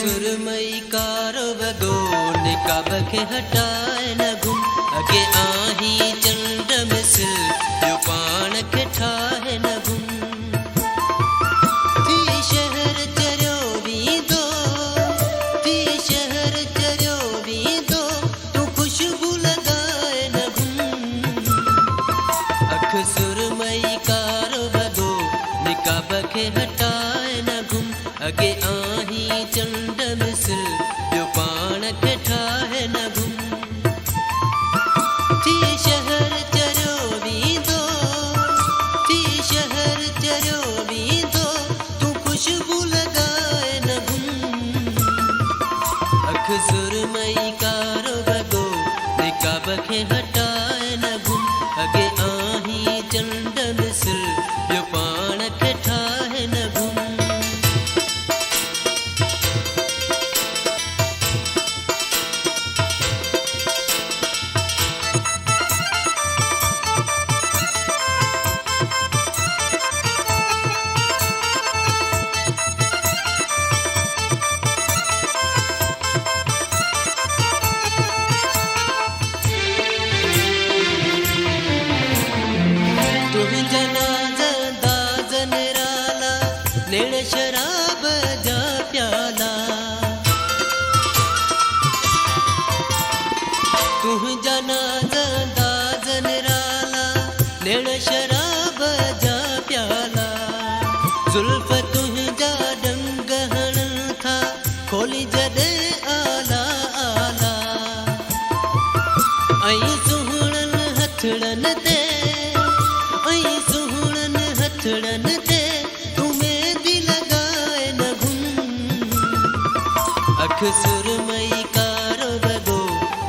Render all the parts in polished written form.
सुरमई कारो बगो निकाब के हटाए न गुम अगे आही चंड मिसल यो पान के ठाए न गुम थी शहर चरो भी दो थी शहर चरो भी दो तू खुशबू लगाए न गुम अख सुरमई कारो बगो निकाब के हटाए न गुम अगे आही चंड मिसल यो पान के ठाए न गुम थी शहर चरो भी दो थी शहर चरो भी दो तू खुशबू लगाए न गुम अख सुरमई कारो बगो निकाब के हटाए न गुम अगे आही चंड मिसल यो पान के ठाए न गुम लेण शराब जा प्याला तू जाना दाजन राला लेण शराब जा प्याला जुल्फ तुझा डंग हण था खोली जदे आला आला आई सुहणन हथड़न ते आई सुहणन हथड़न ते अख सुरमई कारो बगो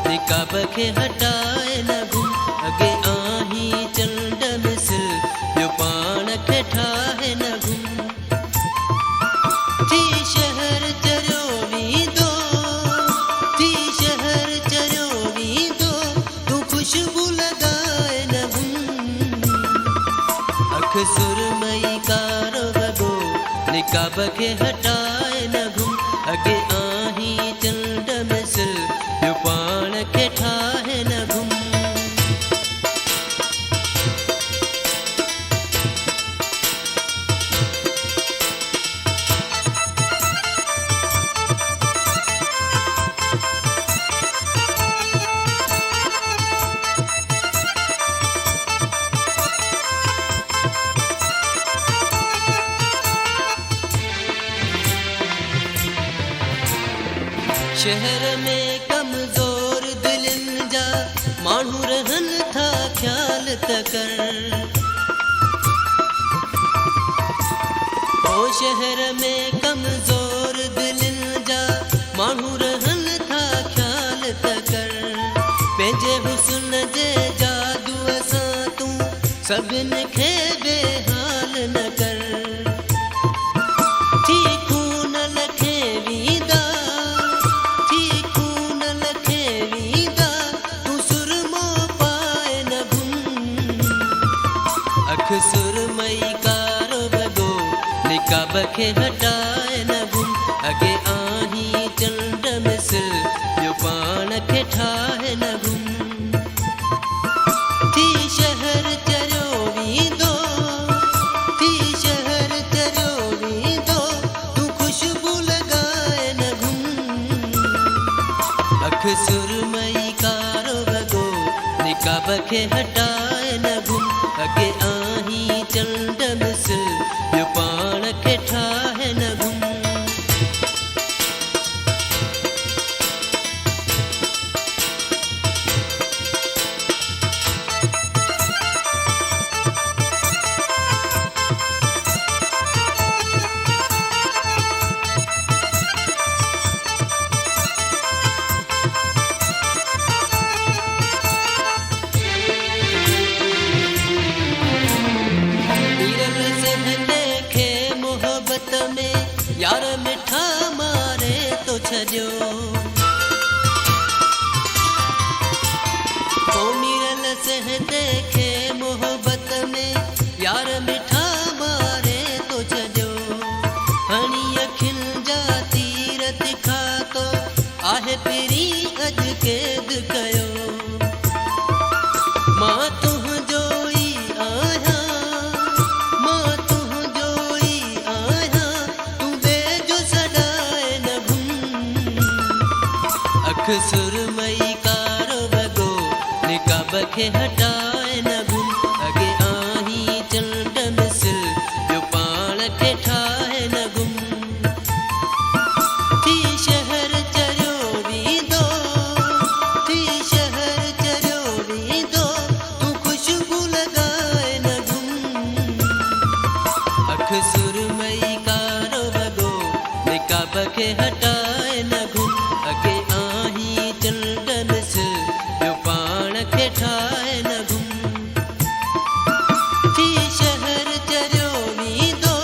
निकाब के हटाए न गुम अगे आही चंड मिसल यो पान के ठाए न गुम थी शहर चरो भी दो थी शहर चरो भी दो तू खुशबू लगाए न गुम अख सुरमई कारो बगो निकाब के हटाए न गुम अगे आही चंड मिसल यो पान के ठाए न गुम शहर में कमजोर दिलन जा मानू रहन था ख्याल तकर ओ शहर में कमजोर दिलन जा मानू रहन था ख्याल तकर पंहिंजे हुस्न जे जादू सां तू सभिन खे बेहाल न कर थी खून लखे वीदा अख सुरमई कारो बगो निकाब के हटाए न गुम अगे आही चंड मिसल यो पान के ठाए न गुम थी शहर चरो भी दो थी शहर चरो भी दो तू खुशबू लगाए न गुम अख सुरमई कारो बगो निकाब के हटाए न गुम अगे आही चंड मिसल यो पान के ठाए न गुम यार मिठा मारे तो छजो ओ मिरल से देखे मोहब्बत में यार मिठा मारे तो छजो हणी अखिन जा तीर तिखा खे हटाए न घुम अॻे आहीं चंड मिसल ॿियो पाण खे ठाहे न घुम थी शहर चरियो वेंदो थी शहर चरियो वेंदो तूं ख़ुशबू लॻाए न घुम अख सुरमई कारो वॻो निकाब खे हटाए न घुम अॻे आहीं चंड मिसल ॿियो पाण खे ठाहे न घुम थी शहर चरियो वेंदो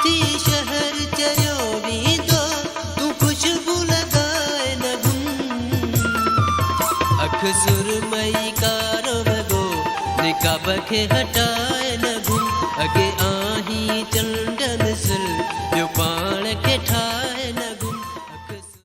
थी शहर चरियो वेंदो तूं ख़ुशबू लॻाए न घुम अख सुरमई कारो वॻो निकाब खे हटाए न घुम अॻे आहीं चंड